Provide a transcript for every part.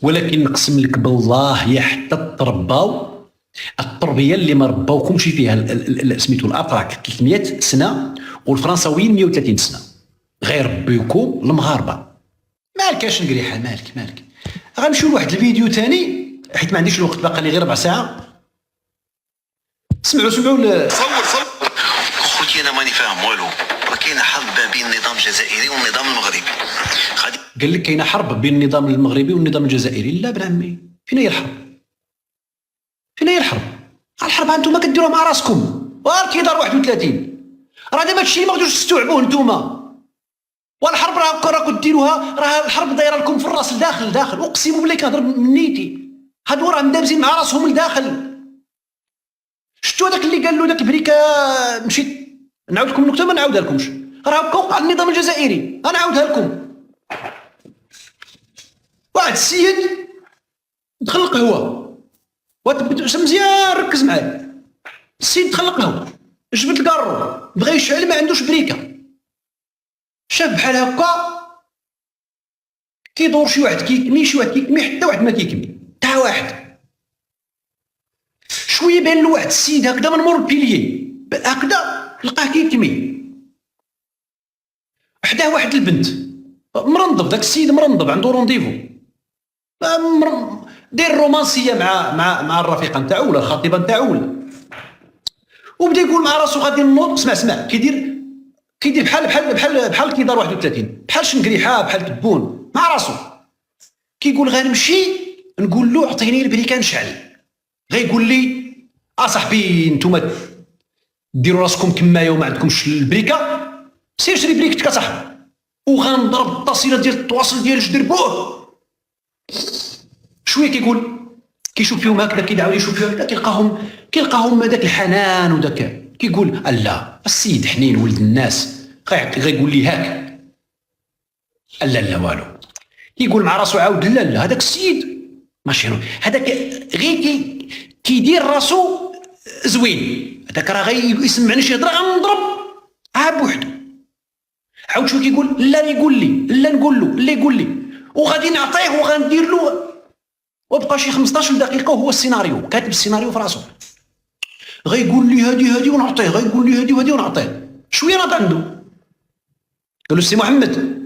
ولكن نقسم لك بالله يا حتى ترباو التربيه اللي ما رباوكمش فيها سميتو الاتراك 300 سنه والفرنساويين 130 سنه، غير ربيوكم المغاربه. مالك يا شنقريحه، مالك غنمشيو لواحد الفيديو ثاني حيت ما عنديش الوقت، باقي لي غير ربع ساعه. سمعوا صور خوتي انا ماني فاهم والو. راه كاينه حرب بين النظام الجزائري والنظام المغربي. قال لك كاينه حرب بين النظام المغربي والنظام الجزائري. لا بن عمي، فين هي الحرب؟ الحرب انتم كديروها مع راسكم. كيدار 31 راه دابا هادشي اللي ما غاديوش تستوعبوه نتوما. والحرب راكم ديروها، راه الحرب دايره لكم في الراس لداخل. اقسم بالله كنهضر من نيتي، هادو راه مدابزين مع راسهم لداخل. شفتوا هذاك اللي قال له داك البريكا؟ مشيت نعاود لكم النكته، ما نعاودها لكمش، راه وقع النظام الجزائري. انا نعاودها لكم. واحد السيد دخل القهوه، مزيان ركز معايا. السيد دخل القهوه، جبد الكارو، بغى يشعل، ما عندوش بريكه. شاف بحال هكا كيدور شي واحد كيكمي، حتى واحد ما كيكمي، حتى واحد. شويه بان له واحد السيد هكذا من مور البيليي هكذا، لقاه كيكمي حداه واحد البنت مرنضب. داك السيد مرنضب، عنده رونديفو، داير رومانسيه مع الرفيقه نتاعو ولا الخطيبه نتاعو، وبدا يقول مع راسو غادي نوض. اسمع كيدير بحال كيدار 31، بحال شنقريحه، بحال تبون مع راسو. كيقول غنمشي نقول له عطيني البريكه نشعل. غيقول لي صاحبي نتوما ديروا راسكم كمايه وما عندكمش البريكه، سير شري بريكتك اصاحبي. وغنضرب التصيله ديال التواصل ديال جدربوه. شويه كيقول كيشوف فيهم هكذا، كيدعاو يشوف فيهم هكذا، كيلقاهم هذاك الحنان وداك. كيقول لا السيد حنين ولد الناس، غيقول لي هاك. لا والو. يقول مع راسو عاود لا هذاك السيد ماشي هذاك غير كيدير راسو زوين، هذاك راه غيسمعني شي هضره غنضرب بوحدو. عاود شويه كيقول لا يقول لي، لا نقول له، لا يقول لي، وغادي نعطيه وغندير له. وبقى شي 15 دقيقه وهو السيناريو كاتب السيناريو في راسو. غيقول لي هادي ونعطيه، غيقول لي هادي ونعطيه. شويه ناض عنده، قال له سي محمد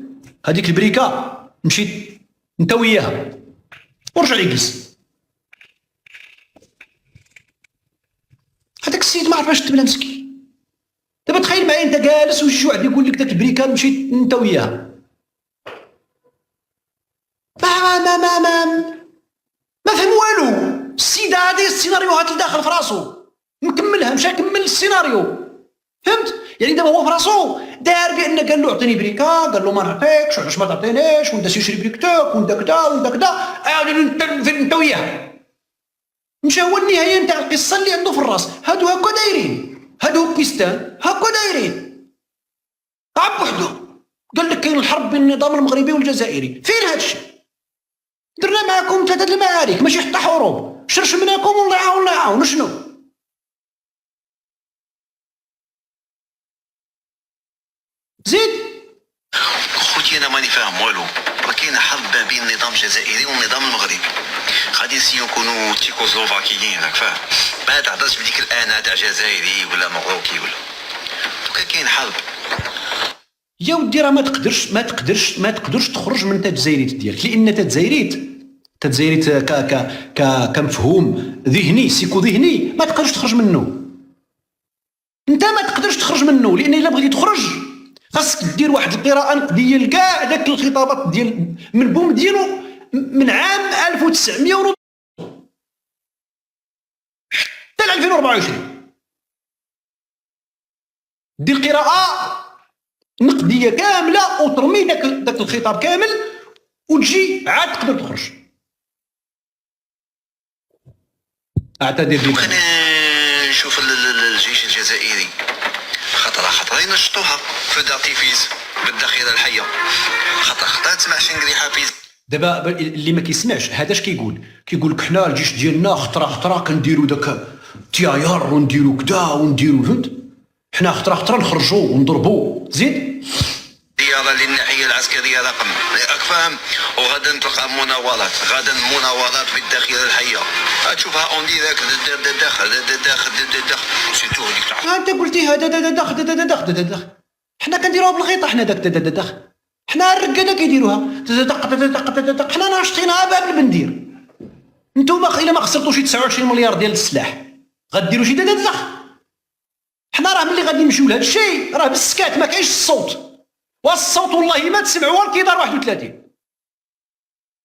هذيك البريكه مشيت انت وياها، ورجع يجلس. هذاك السيد ما عرفاش تبدا مسكين. دابا تخيل معايا انت جالس وشي واحد يقول لك داك البريكه مشيت انت وياها. ما فهم والو. السيده هذه السيناريوهات اللي داخل في راسو مكملها، مشى كمل السيناريو. فهمت؟ يعني دابا هو في راسو دار بان قال له عطيني بريكه، قال له ما نعطيكش، علاش ما تعطينيش، وانت سير شري بريكتك، وانت كذا وانت كذا، انت وياها. مشى هو النهايه نتاع القصه اللي عنده في الراس. هادو هكا دايرين، هادو كيستان هكا دايرين عب وحده. قال لك كاين الحرب بين النظام المغربي والجزائري. فين هادشي؟ درنا معاكم 3 المعارك ماشي حتى حروب، شرشمناكم والله يعاون شنو؟ زيد خوتي انا ماني فاهم والو. راه كاينه حرب بين النظام الجزائري والنظام المغربي. غادي نسيو نكونوا تشيكوسلوفاكيين، راك فاهم؟ ما تهضرش بديك الانا تاع جزائري ولا مغروكي ولا دوكا كاين حرب. يا ودي راه ما تقدرش تخرج من تجزيريت ديالك، لان تجزيريت كمفهوم ذهني سيكو ذهني ما تقدرش تخرج منه. انت ما تقدرش تخرج منه، لان الا بغيتي تخرج خاصك دير واحد القراءه نقديه لكاع داك الخطابات ديال من بوم ديالو من عام 1900 حتى 2024. دير قراءه نقديه كامله وترمي داك الخطاب كامل وتجي عاد تقدر تخرج. اعتذر لك. ممكن نشوف الجيش الجزائري خطره ينشطوها في دارتيفيز بالذخيره الحيه. خطره تسمع شنقريحه بيز. دابا اللي ما كيسمعش هذا اش كيقول لك حنا الجيش ديالنا خطره كنديروا داك تياير ونديروا كدا ونديروا، فهمت؟ حنا خطره نخرجوا ونضربوا. زيد زياره للناحيه العسكريه العسكريه رقم، راك فاهم؟ وغدا تلقى مناورات في الداخله الحيه، غتشوفها اون ديريكت داخل سيتو هذيك تاع انت قلتي هذا دخ حنا كنديروها بالغيطه، حنا داك دخ حنا الرقاده كيديروها دق حنا ناشطينها باب البندير. نتوما الا ما خسرتوش 29 مليار ديال السلاح غديروا شي دخ. حنا راه ملي غادي نمشيو لهذا الشيء راه بالسكات، ما كاينش الصوت، والصوت والله ما تسمعوا الكيدار 31.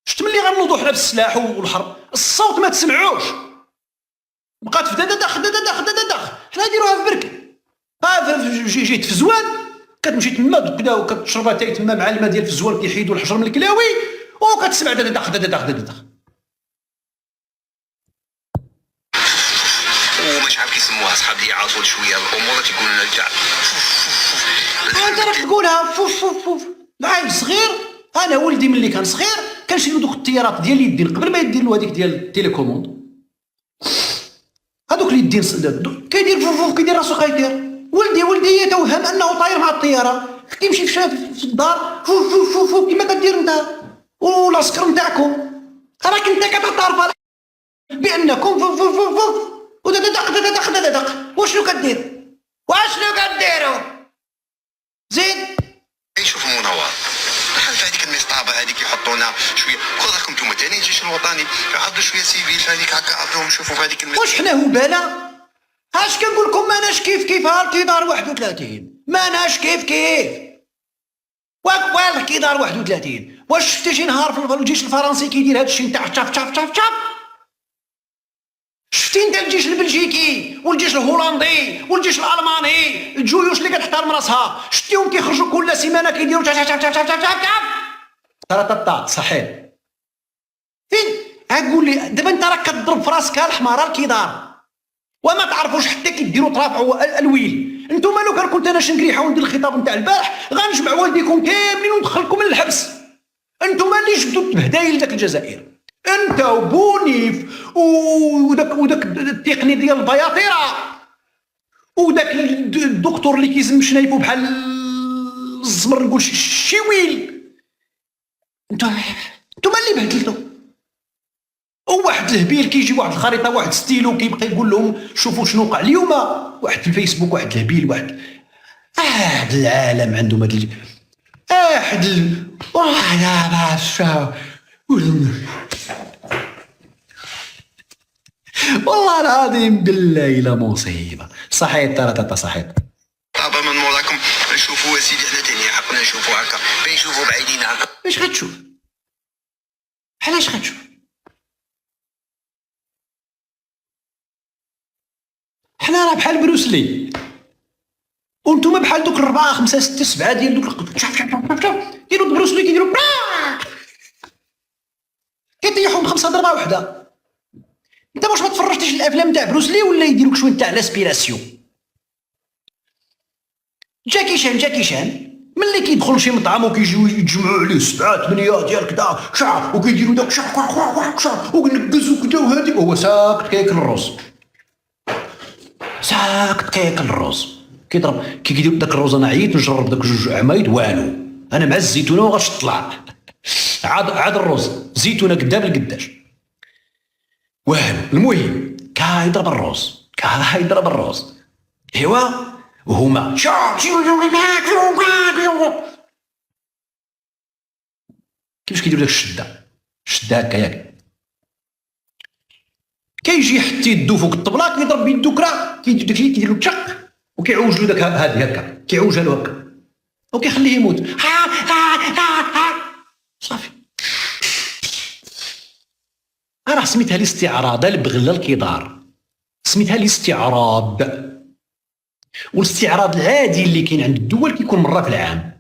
شفت ملي غنوضوا حنا بالسلاح والحرب الصوت ما تسمعوش، بقات في دخ حنا نديروها في برك. جيت في زوان كتمشي تما كدا وكتشرب اتاي تما مع الماء ديال في زوان كيحيدوا الحجر من الكلاوي وكتسمع دخ ومش عارف كيسموها صحاب لي عاصول شويه الامور تيكون رجع. انت راك تقولها فوف عيل صغير. انا ولدي ملي كان صغير كنشريو دوك الطيارات ديال اليدين قبل ما يديروا هذيك ديال التيليكوموند، هذوك اليدين كيدير فوف كيدير راسو كيدير. ولدي يتوهم انه طاير مع الطياره، كيمشي في الدار فوف كيما كدير انت والعسكر نتاعكم، راك انت كتعرف بانكم فوف ودق وشنو كدير؟ واشنو كديروا؟ زيد يشوفوا مناور دخل في هذيك المسطابه هذيك يحطونا شويه خذ راكم نتوما ثاني الجيش الوطني عرضوا شويه سيفيل في هذيك هكا عرضوهم شوفوا في هذيك واش حنا هباله؟ اش كنقول لكم ماناش كيف الكيدار 31 ماناش كيف وين الكيدار 31. واش شفتي شي نهار في الجيش الفرنسي كيدير هذا الشيء نتاع تشاف؟ شفتي انت الجيش البلجيكي والجيش الهولندي والجيش الالماني الجيوش اللي كتحترم راسها شفتيهم كيخرجوا كل سيمانه كيديروا تشاف ترى صحيح. فين اقول لي دابا انت راك كتضرب في راسك الحمار الكيدار وما تعرفوش حتى كيديروا ترافعوا الويل. انتم لو كان كنت انا شنقريحه وندير الخطاب نتاع البارح غنجمع والديكم كاملين وندخلكم للحبس. انتم اللي جبتوا البهدايل لذاك الجزائر، انت وبونيف وداك التقني ديال البياطره وداك الدكتور اللي كيزم شنايبو بحال الزمر نقول شي ويل. انتم اللي بهدلتوا. وواحد الهبيل كيجي واحد الخريطه واحد ستيلو كيبقى يقول لهم شوفوا شنو وقع اليوم. واحد في الفيسبوك واحد الهبيل واحد هاد العالم عندهم هاد والله العظيم بالله الا مصيبه. صحيح ترى صحيح. طابا من موراكم نشوفوا سيدي حنا ثاني حقنا نشوفوا هكا بنشوفوا بعيدين هكا. اش غتشوف؟ علاش غتشوف؟ حنا راه بحال بروسلي وانتم بحال دوك 4 5 6 7 ديال دوك شاف ديروا بروسلي كيديروا كيطيحوا بخمسه ضربه وحده. انت واش ما تفرجتيش الافلام تاع بروسلي ولا يديروك شويه تاع لاسبيراسيون؟ جاكي شان ملي كيدخل شي مطعم وكيجيو يتجمعوا عليه 7 8 ديال كدا شعر وكيديروا داك شعر وكنقزوا كدا وهادي وهو ساكت كياكل الروز كيضرب كيدير داك الروز. انا عييت نجرب داك 2 عمايد والو، انا مع الزيتونه وغاش طلع عاد الروز زيتونه قدام القداش والو. المهم كيضرب الروز ايوا وهما كيفاش كيديروا داك الشده هكا ياك كيجي حتى يدو فوق الطبله كيضرب بيدو كرا كيدير له تشق وكيعوج له داك هادي هكا كيعوجها له هكا وكيخليه يموت صافي. راه سميتها الاستعراض البغله الكدار، سميتها الاستعراض. والاستعراض العادي اللي كاين عند الدول كيكون مره في العام.